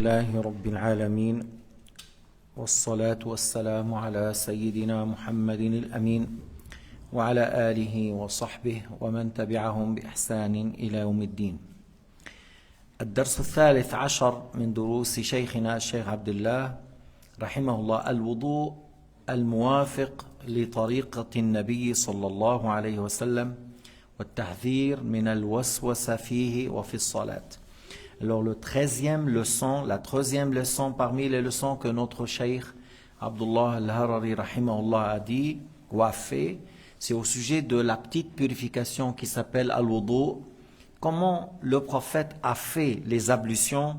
لله رب العالمين والصلاة والسلام على سيدنا محمد الأمين وعلى آله وصحبه ومن تبعهم بإحسان إلى يوم الدين. الدرس الثالث عشر من دروس شيخنا الشيخ عبد الله رحمه الله: الوضوء الموافق لطريقة النبي صلى الله عليه وسلم والتحذير من الوسوسة فيه وفي الصلاة. Alors la 13e leçon parmi les leçons que notre cheikh Abdullah al-Harari rahimahullah a dit ou a fait, c'est au sujet de la petite purification qui s'appelle al-wudu, comment le prophète a fait les ablutions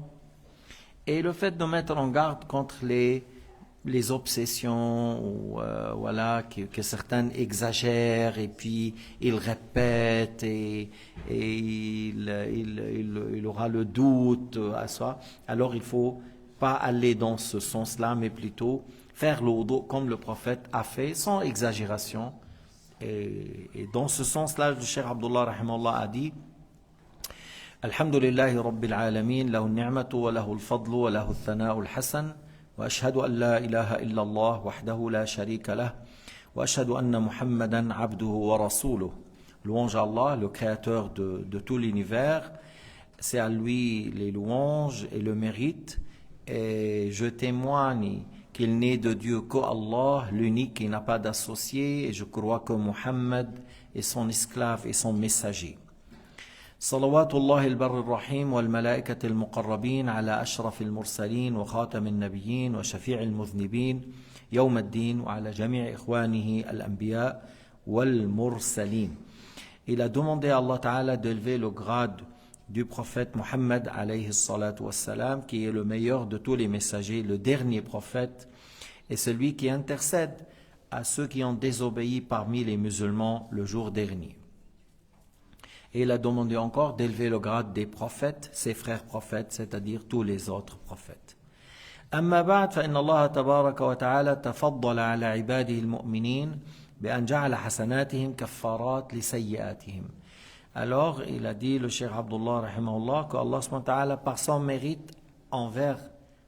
et le fait de mettre en garde contre les obsessions ou voilà que certains exagèrent et puis ils répètent et il aura le doute à ça. Alors il faut pas aller dans ce sens-là, mais plutôt faire le wudu comme le prophète a fait, sans exagération. Et dans ce sens-là, le cheikh Abdullah rahimahullah a dit: Alhamdulillahi rabbil alamin, lahu al-ni'matu wa lahu al-fadlu wa lahu al-thana'u al-hasan. وأشهد أن لا إله إلا الله وحده لا شريك له وأشهد أن محمدا عبده ورسوله. Louange à Allah, le créateur de tout l'univers. C'est à lui les louanges et le mérite. Et je témoigne qu'il n'est de Dieu qu'Allah, l'unique qui n'a pas d'associé. Et je crois que Muhammad est son esclave et son messager. صلوات الله البر الرحيم والملائكة المقربين على أشرف المرسلين وخاتم النبيين وشفيع المذنبين يوم الدين وعلى جميع إخوانه الأنبياء والمرسلين. Il a demandé à Allah Ta'ala d'élever le grade du prophète Muhammad alayhi salatu wassalam, qui est le meilleur de tous les messagers, le dernier prophète, et celui qui intercède à ceux qui ont désobéi parmi les musulmans le jour dernier. Et il a demandé encore d'élever le grade des prophètes, ses frères prophètes, c'est-à-dire tous les autres prophètes. أما بعد فإن الله تبارك وتعالى تفضل على عباده المؤمنين بأن جعل حسناتهم كفارات لسيئاتهم. Alors, il a dit, le cheikh Abdullah rahimahullah, que Allah subhanahu wa ta'ala, par son mérite envers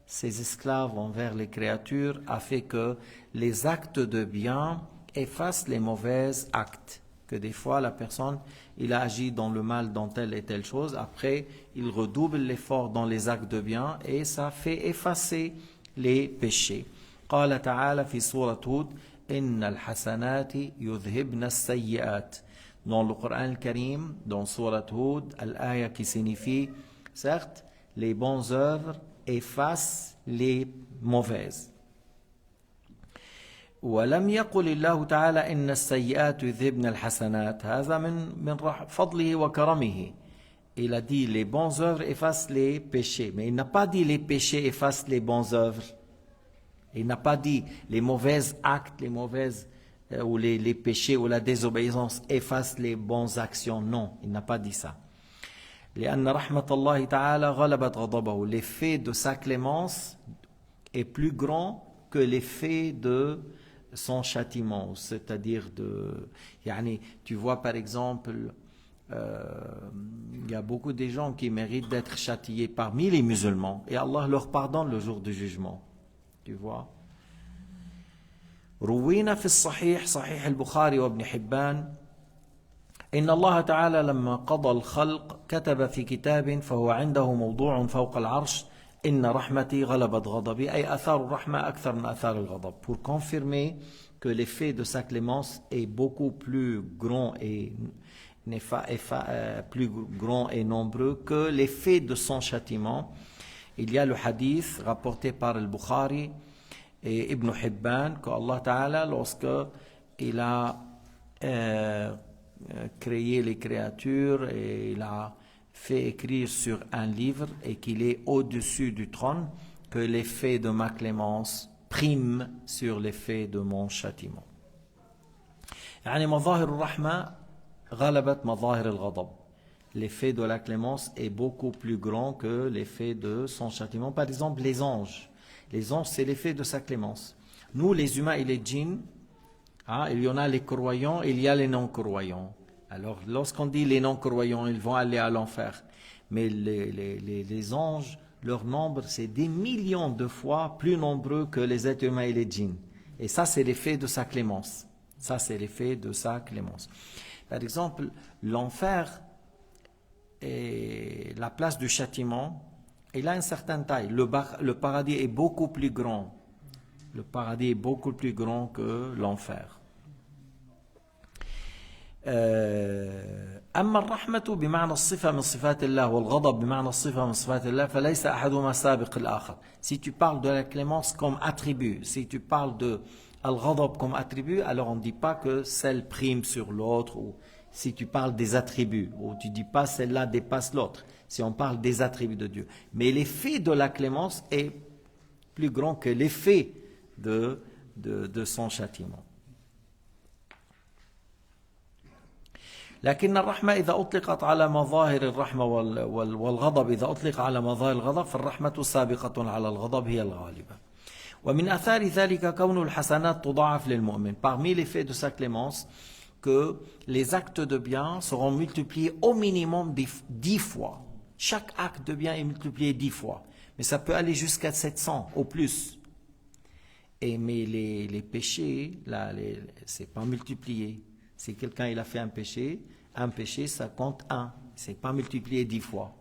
ses esclaves, envers les créatures, a fait que les actes de bien effacent les mauvais actes. Que des fois la personne, il a agi dans le mal dans telle et telle chose, après il redouble l'effort dans les actes de bien et ça fait effacer les péchés. قال تعالى في سورة هود إن الحسنات يذهبن السيئات. Dans le Coran Karim, dans Surat Hud, l'aya qui signifie, certes, les bonnes œuvres effacent les mauvaises. ولم يقل الله تعالى إن السيئات يذهبن الحسنات هذا من فضله وكرمه. Il a dit les bonnes œuvres effacent les péchés, mais il n'a pas dit les péchés effacent les bonnes œuvres. Il n'a pas dit les mauvais actes, les mauvaises ou les péchés ou la désobéissance effacent les bonnes actions. Non, il n'a pas dit ça. لأن رحمة الله تعالى غلبت غضبه. L'effet de sa clémence est plus grand que l'effet de son châtiment, c'est-à-dire tu vois par exemple, il y a beaucoup de gens qui méritent d'être châtiés parmi les musulmans et Allah leur pardonne le jour du jugement, tu vois. روينا في الصحيح صحيح البخاري وابن حبان إن الله تعالى لما قضى الخلق كتب في كتاب فهو عنده موضوع فوق العرش إن رحمتي غلبت غضبي أي أثار الرحمة أكثر من أثار الغضب. Pour confirmer que l'effet de sa clémence est beaucoup plus grand et plus grand et nombreux que l'effet de son châtiment. Il y a le hadith rapporté par le Bukhari et Ibn Hibban que Allah Ta'ala, lorsque il a créé les créatures et il a fait écrire sur un livre et qu'il est au-dessus du trône, que l'effet de ma clémence prime sur l'effet de mon châtiment. يعني مظاهر الرحمة غلبت مظاهر الغضب. L'effet de la clémence est beaucoup plus grand que l'effet de son châtiment. Par exemple, les anges. Les anges, c'est l'effet de sa clémence. Nous, les humains et les djinns, il y en a les croyants et il y a les non-croyants. Alors, lorsqu'on dit les non-croyants, ils vont aller à l'enfer. Mais les anges, leur nombre c'est des millions de fois plus nombreux que les êtres humains et les djinns. Et ça c'est l'effet de sa clémence. Ça c'est l'effet de sa clémence. Par exemple, l'enfer et la place du châtiment, il a une certaine taille. Le paradis est beaucoup plus grand. Le paradis est beaucoup plus grand que l'enfer. أما الرحمة بمعنى الصفة من صفات الله والغضب بمعنى الصفة من صفات الله فليس أحدهما سابق الآخر. Si tu parles de la clémence comme attribut, si tu parles de al-ghadab comme attribut, alors on ne dit pas que celle prime sur l'autre, ou si tu parles des attributs, ou tu ne dis pas celle-là dépasse l'autre, si on parle des attributs de Dieu. Mais l'effet de la clémence est plus grand que l'effet de son châtiment. لكن الرحمة إذا أطلقت على مظاهر الرحمة والغضب إذا أطلق على مظاهر الغضب فالرحمة سابقة على الغضب هي الغالبة. ومن أثار ذلك كون الحسنات تضاعف للمؤمن. Parmi les faits de sa clémence, que les actes de bien seront multipliés au minimum 10 fois. Chaque acte de bien est multiplié 10 fois. Mais ça peut aller jusqu'à 700 au plus. Mais les péchés, là, c'est pas multiplié. Si quelqu'un il a fait un péché, ça compte 1. C'est pas multiplié 10 fois.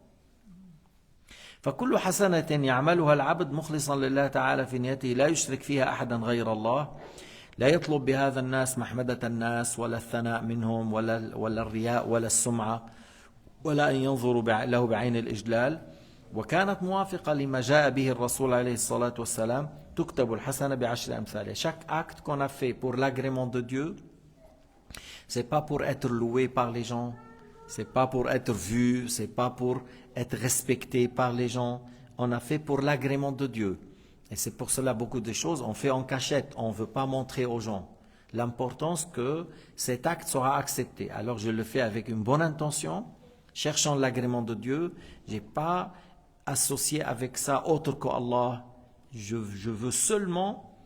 فكل حسنة يعملها العبد مخلصا لله تعالى في نيته لا يشرك فيها أحدا غير الله لا يطلب بهذا الناس محمدة الناس ولا الثناء منهم ولا الرياء ولا السمعة ولا أن ينظروا له بعين الإجلال وكانت موافقة لما جاء به الرسول عليه الصلاة والسلام تكتب الحسنة بعشر أمثالها. Chaque acte qu'on a fait pour l'agrément de Dieu, c'est pas pour être loué par les gens, c'est pas pour être vu, c'est pas pour être respecté par les gens. On a fait pour l'agrément de Dieu. Et c'est pour cela beaucoup de choses on fait en cachette, on ne veut pas montrer aux gens. L'importance que cet acte sera accepté. Alors je le fais avec une bonne intention, cherchant l'agrément de Dieu. Je n'ai pas associé avec ça autre qu'Allah. Je veux seulement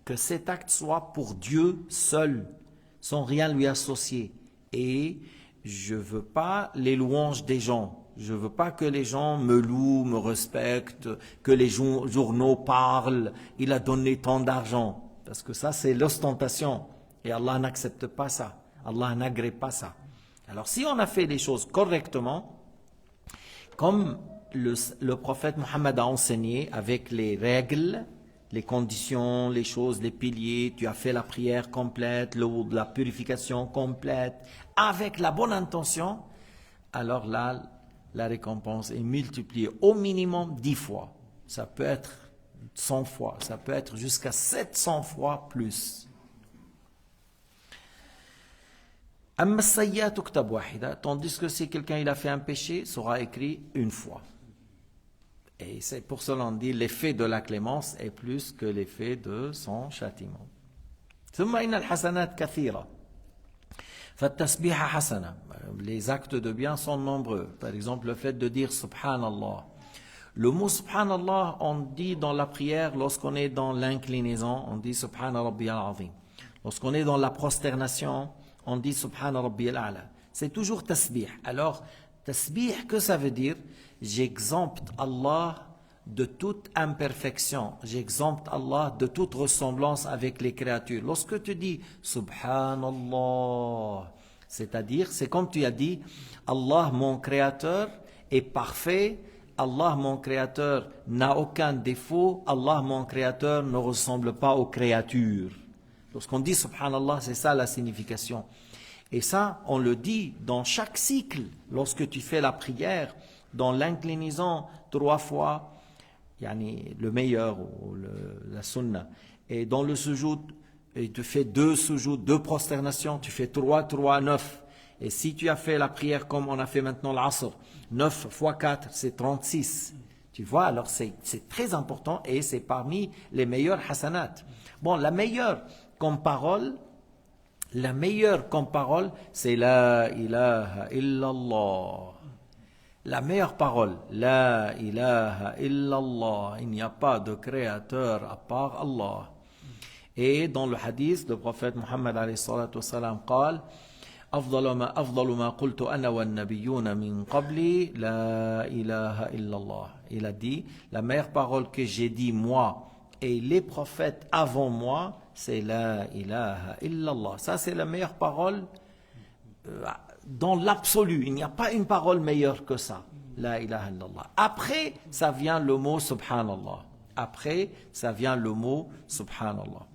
que cet acte soit pour Dieu seul, sans rien lui associer. Et je ne veux pas les louanges des gens. Je ne veux pas que les gens me louent, me respectent, que les journaux parlent, il a donné tant d'argent. Parce que ça, c'est l'ostentation. Et Allah n'accepte pas ça. Allah n'agrée pas ça. Alors, si on a fait les choses correctement, comme le prophète Mohammed a enseigné, avec les règles, les conditions, les choses, les piliers, tu as fait la prière complète, la purification complète, avec la bonne intention, alors là, la récompense est multipliée au minimum 10 fois. Ça peut être 100 fois, ça peut être jusqu'à 700 fois plus. Tandis que si quelqu'un il a fait un péché, sera écrit une fois. Et c'est pour cela qu'on dit l'effet de la clémence est plus que l'effet de son châtiment. ثم إن الحسنات كثيرة. فالتسبيح حسنة. Les actes de bien sont nombreux. Par exemple, le fait de dire Subhanallah. Le mot Subhanallah, on dit dans la prière, lorsqu'on est dans l'inclinaison, on dit Subhana Rabbiyal Azim. Lorsqu'on est dans la prosternation, on dit Subhana Rabbiyal A'la. C'est toujours tasbih. Alors, tasbih, que ça veut dire? J'exempte Allah de toute imperfection. J'exempte Allah de toute ressemblance avec les créatures. Lorsque tu dis Subhanallah, c'est-à-dire, c'est comme tu as dit, Allah mon créateur est parfait, Allah mon créateur n'a aucun défaut, Allah mon créateur ne ressemble pas aux créatures. Lorsqu'on dit Subhanallah, c'est ça la signification. Et ça, on le dit dans chaque cycle. Lorsque tu fais la prière, dans l'inclinaison 3 fois, le meilleur, ou la sunna. Et dans le sujoud, et tu fais 2 sujoud, 2 prosternations, tu fais 3, 9. Et si tu as fait la prière comme on a fait maintenant l'Asr, 9 fois 4, c'est 36. Tu vois, alors c'est très important et c'est parmi les meilleurs hasanat. Bon, la meilleure comme parole, c'est La ilaha illallah. La meilleure parole, La ilaha illallah. Il n'y a pas de créateur à part Allah. Et dans le hadith, le prophète Mohammed alayhi salatu wassalam قال أفضل ما قلت أنا والنبيون من قبلي لا إله إلا الله. Il a dit, la meilleure parole que j'ai dit moi et les prophètes avant moi, c'est la ilaha illallah. Ça, c'est la meilleure parole dans l'absolu. Il n'y a pas une parole meilleure que ça. La ilaha illallah. Après, ça vient le mot subhanallah. Après, ça vient le mot subhanallah.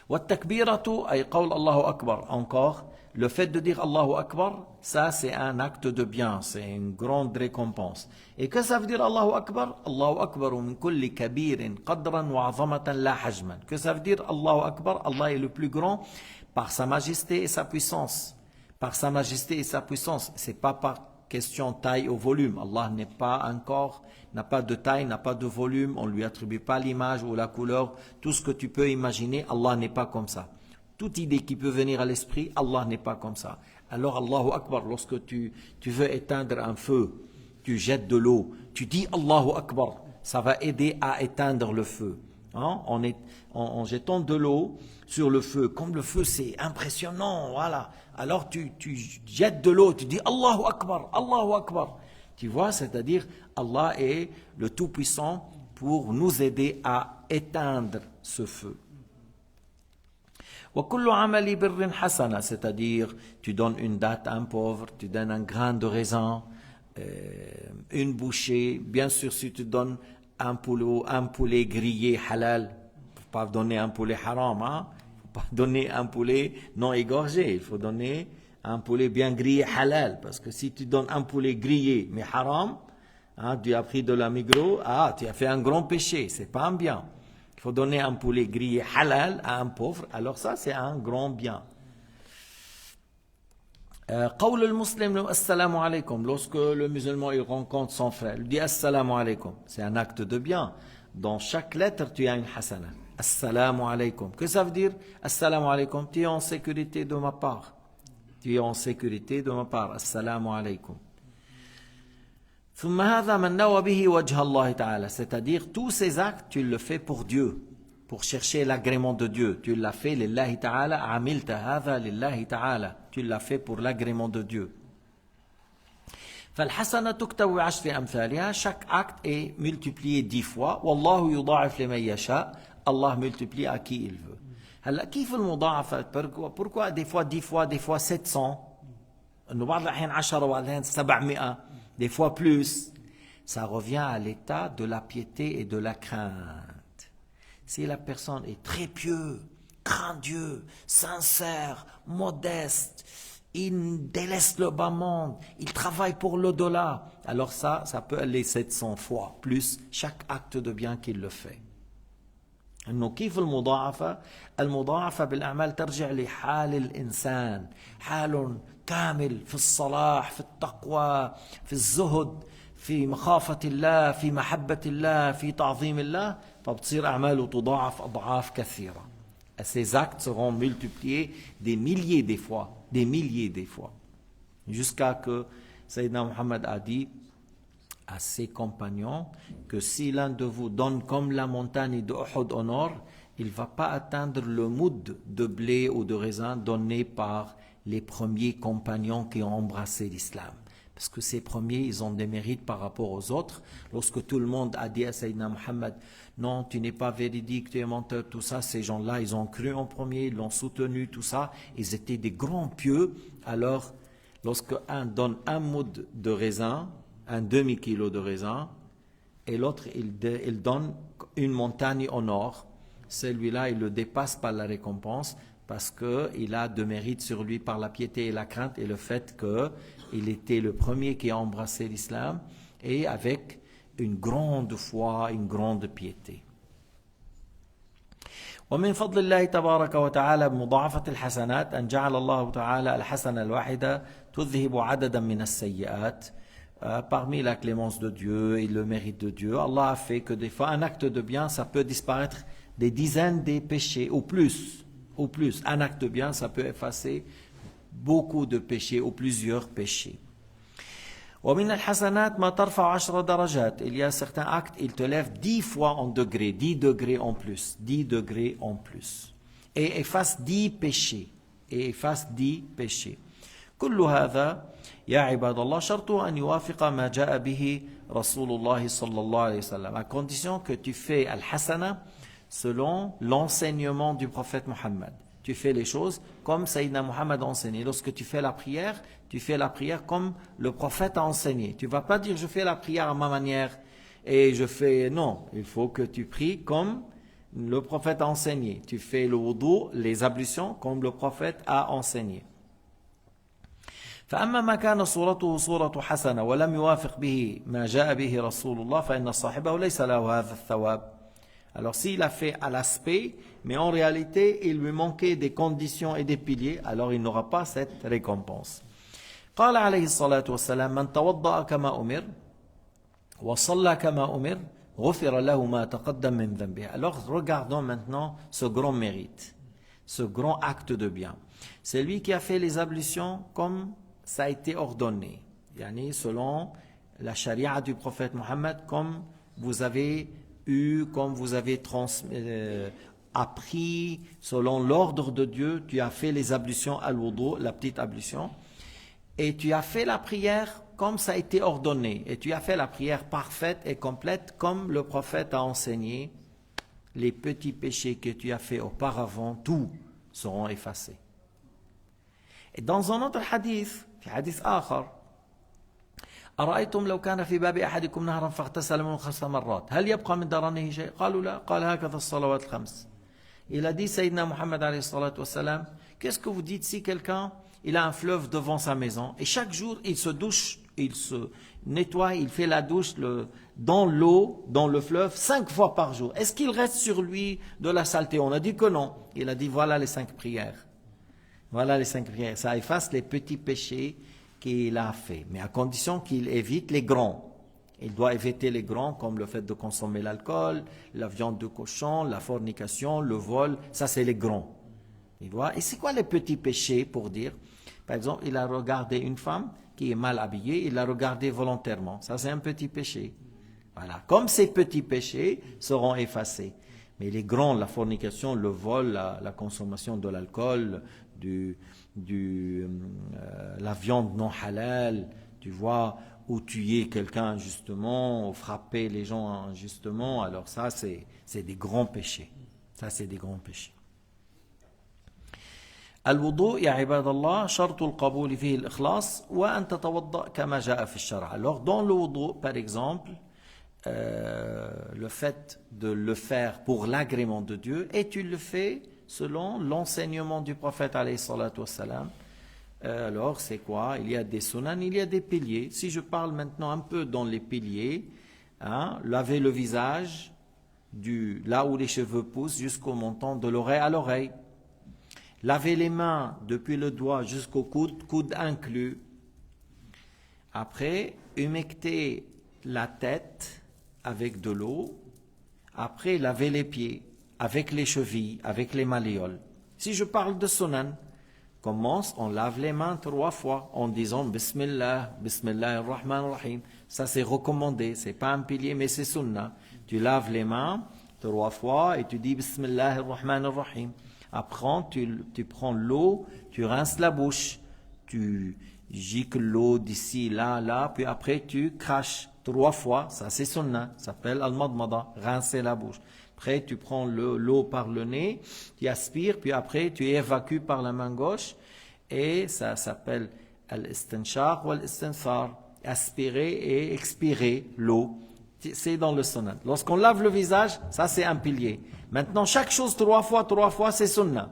والتكبيرة أي قول الله أكبر. Encore, le fait de dire Allahu Akbar, ça c'est un acte de bien, c'est une grande récompense. Et que ça veut dire Allahu Akbar? Allahu Akbar min kulli kabirin qadran wa azamatan la hajman. Que ça veut dire Allahu Akbar? Allah est le plus grand par sa majesté et sa puissance. Par sa majesté et sa puissance. C'est pas par question taille ou volume. Allah n'est pas un corps, n'a pas de taille, n'a pas de volume, on ne lui attribue pas l'image ou la couleur, tout ce que tu peux imaginer, Allah n'est pas comme ça. Toute idée qui peut venir à l'esprit, Allah n'est pas comme ça. Alors Allahu Akbar, lorsque tu veux éteindre un feu, tu jettes de l'eau, tu dis Allahu Akbar, ça va aider à éteindre le feu. Hein? En jetant de l'eau sur le feu, comme le feu c'est impressionnant, voilà. Alors tu jettes de l'eau, tu dis Allahu Akbar, Allahu Akbar. Tu vois, c'est-à-dire Allah est le Tout-Puissant pour nous aider à éteindre ce feu. وَكُلُّ عَمَلِ بِرٍّ حَسَنَةٍ, c'est-à-dire tu donnes une date à un pauvre, tu donnes un grain de raisin, une bouchée. Bien sûr, si tu donnes un poulet grillé halal, il ne faut pas donner un poulet haram, hein? Il ne faut pas donner un poulet non égorgé, il faut donner un poulet bien grillé halal, parce que si tu donnes un poulet grillé mais haram, hein, tu as pris de la Migros, tu as fait un grand péché, c'est pas un bien. Il faut donner un poulet grillé halal à un pauvre, alors ça c'est un grand bien. قول المسلم السلام عليكم, lorsque le musulman il rencontre son frère, il dit assalamu alaykum, c'est un acte de bien. Dans chaque lettre tu as une hasana. Assalamu alaykum. Que ça veut dire? Assalamu alaykum, tu es en sécurité de ma part. Tu es en sécurité de ma part. Assalamu alaykum. ثم هذا من نوى به وجه الله تعالى, c'est-à-dire tous ces actes tu le fais pour Dieu, pour chercher l'agrément de Dieu. Tu l'as fait lillahi ta'ala, amilta hadha lillahi ta'ala, tu l'as fait pour l'agrément de Dieu. فالحسنة تكتب بعشر أمثالها, chaque acte est multiplié 10 fois. والله يضاعف لمن يشاء, Allah multiplie à qui il veut. هلا كيف المضاعفة? Pourquoi des fois 10 fois, des fois 700, إنه بعض الأحيان 10 وبعض الأحيان 700, des fois plus? Ça revient à l'état de la piété et de la crainte. Si la personne est très pieux, craint Dieu, sincère, modeste, il délaisse le bas monde, il travaille pour l'au-delà, alors ça peut aller 700 fois, plus chaque acte de bien qu'il le fait. إنه كيف المضاعفة؟ المضاعفة بالأعمال ترجع لحال الإنسان، حال كامل في الصلاح، في التقوى، في الزهد، في مخافة الله، في محبة الله، في تعظيم الله، فبتصير أعماله تضاعف أضعاف كثيرة. Ces actes seront multipliés des milliers des fois, jusqu'à que Sayyidina Muhammad a dit à ses compagnons que si l'un de vous donne comme la montagne de Uhud au nord, il ne va pas atteindre le moud de blé ou de raisin donné par les premiers compagnons qui ont embrassé l'islam. Parce que ces premiers, ils ont des mérites par rapport aux autres. Lorsque tout le monde a dit à Sayyidina Muhammad, non, tu n'es pas véridique, tu es menteur, tout ça, ces gens-là, ils ont cru en premier, ils l'ont soutenu, tout ça. Ils étaient des grands pieux. Alors, lorsque un donne un moud de raisin, un demi-kilo de raisin, et l'autre, il donne une montagne au nord, celui-là, il le dépasse par la récompense, parce qu'il a de mérite sur lui par la piété et la crainte et le fait qu'il était le premier qui a embrassé l'islam et avec une grande foi, une grande piété. ومن فضل الله تبارك وتعالى بمضاعفة الحسنات أن جعل الله تعالى الحسنة الواحدة تذهب عددا من السيئات. Parmi la clémence de Dieu et le mérite de Dieu, Allah a fait que des fois un acte de bien, ça peut disparaître des dizaines des péchés ou plus. Un acte de bien, ça peut effacer beaucoup de péchés ou plusieurs péchés. ومن الحسنات ما ترفع 10 درجات. Il y a certains actes, ils te lèvent 10 fois en degrés, 10 degrés en plus, 10 degrés en plus. Et effacent 10 péchés. et efface 10 péchés. كل هذا يا عباد الله شرطه أن يوافق ما جاء به رسول الله صلى الله عليه وسلم, à condition que tu fais al-hasana selon l'enseignement du prophète Mohammed. Tu fais les choses comme Sayyidina Muhammad a enseigné. Lorsque tu fais la prière comme le prophète a enseigné. Tu ne vas pas dire je fais la prière à ma manière et je fais... Non, il faut que tu pries comme le prophète a enseigné. Tu fais le wudu, les ablutions comme le prophète a enseigné. فأما ما كان صورته صورة حسنة ولم يوافق به ما جاء به رسول الله فإن صاحبه ليس له هذا الثواب. Alors s'il a fait à l'aspect, mais en réalité il lui manquait des conditions et des piliers, alors il n'aura pas cette récompense. قال عليه الصلاة والسلام من توضأ كما أمر وصلى كما أمر غفر له ما تقدم من ذنبه. Alors regardons maintenant ce grand mérite, ce grand acte de bien. C'est lui qui a fait les ablutions comme ça a été ordonné, yani selon la charia du prophète Mohammed, comme vous avez appris selon l'ordre de Dieu. Tu as fait les ablutions al-wudu, la petite ablution, et tu as fait la prière comme ça a été ordonné, et tu as fait la prière parfaite et complète comme le prophète a enseigné. Les petits péchés que tu as fait auparavant, tous seront effacés. Et dans un autre hadith, في حديث آخر أرأيتم لو كان في باب أحدكم نهرا فاغتسل منه 5 مرات هل يبقى من درنه شيء؟ قالوا لا. قال هكذا الصلوات الخمس. Il a dit Sayyidina Muhammad alayhi salatu wassalam, qu'est-ce que vous dites si quelqu'un il a un fleuve devant sa maison et chaque jour il se douche, il se nettoie, il fait la douche dans l'eau, dans le fleuve 5 fois par jour. Est-ce qu'il reste sur lui de la saleté? On a dit que non. Il a dit voilà les 5 prières. Voilà les 5 prières. Ça efface les petits péchés qu'il a fait, mais à condition qu'il évite les grands. Il doit éviter les grands comme le fait de consommer l'alcool, la viande de cochon, la fornication, le vol. Ça c'est les grands. Il doit... Et c'est quoi les petits péchés pour dire? Par exemple, il a regardé une femme qui est mal habillée, il l'a regardée volontairement. Ça c'est un petit péché. Voilà. Comme ces petits péchés seront effacés. Mais les grands, la fornication, le vol, la consommation de l'alcool, la viande non halal, tu vois, ou tuer quelqu'un injustement, ou frapper les gens injustement, alors ça c'est des grands péchés. Ça c'est des grands péchés. الوضوء يا عباد الله شرط القبول فيه الإخلاص وأن تتوضأ كما جاء في الشرع. Alors dans le wudu par exemple, le fait de le faire pour l'agrément de Dieu, et tu le fais selon l'enseignement du prophète alayhi salatu wassalam. Alors c'est quoi? Il y a des sunan, il y a des piliers. Si je parle maintenant un peu dans les piliers, laver le visage là où les cheveux poussent jusqu'au montant de l'oreille à l'oreille, laver les mains depuis le doigt jusqu'au coude inclus. Après humecter la tête avec de l'eau. Après laver les pieds avec les chevilles, avec les malléoles. Si je parle de sunan, on lave les mains 3 fois en disant Bismillah, Bismillah ar-Rahman ar-Rahim. Ça c'est recommandé, c'est pas un pilier mais c'est sunnah. Tu laves les mains 3 fois et tu dis Bismillah ar-Rahman ar-Rahim. Après tu prends l'eau, tu rinces la bouche, tu gicles l'eau d'ici, là, puis après tu craches 3 fois, ça c'est sunnah, ça s'appelle al-madmada, rincer la bouche. Après, tu prends l'eau par le nez, tu aspires, puis après, tu évacues par la main gauche. Et ça s'appelle al-istinshaq ou al-istinthar, aspirer et expirer l'eau. C'est dans le sunnah. Lorsqu'on lave le visage, ça c'est un pilier. Maintenant, chaque chose 3 fois, c'est sunnah.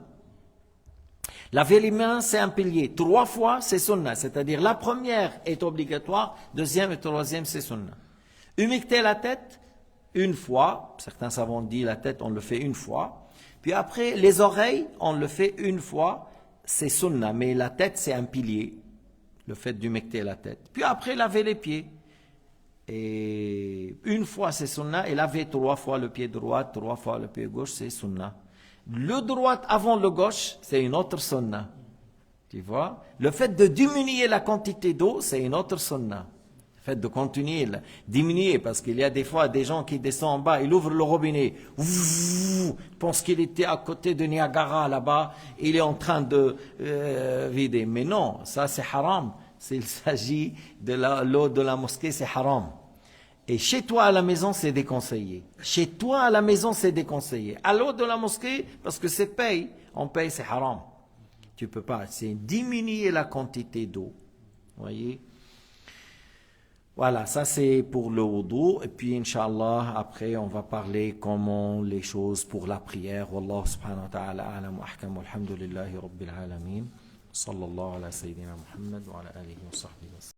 Laver les mains, c'est un pilier. 3 fois, c'est sunnah. C'est-à-dire, la première est obligatoire, deuxième et troisième, c'est sunnah. Humecter la tête, 1 fois, certains savants disent la tête on le fait 1 fois, puis après les oreilles on le fait 1 fois, c'est sunnah, mais la tête c'est un pilier, le fait d'humecter la tête. Puis après laver les pieds, et 1 fois c'est sunnah, et laver 3 fois le pied droit, 3 fois le pied gauche c'est sunnah. Le droit avant le gauche c'est une autre sunnah, tu vois. Le fait de diminuer la quantité d'eau c'est une autre sunnah. fait de continuer, diminuer, parce qu'il y a des fois des gens qui descendent en bas, ils ouvrent le robinet, pensent qu'il était à côté de Niagara là-bas, il est en train de vider. Mais non, ça c'est haram. S'il s'agit de l'eau de la mosquée, c'est haram. Et chez toi à la maison, c'est déconseillé. Chez toi à la maison, c'est déconseillé. À l'eau de la mosquée, parce que c'est paye, on paye, c'est haram. Tu peux pas, c'est diminuer la quantité d'eau. Vous voyez? Voilà, ça c'est pour le wudu. Et puis, Inch'Allah, après, on va parler comment les choses pour la prière. Wallahu subhanahu wa ta'ala a'lam wa ahkam. Walhamdulillahi rabbil alamin. Sallallahu ala sayyidina Muhammad wa ala alihi wa sahbihi wa sallam.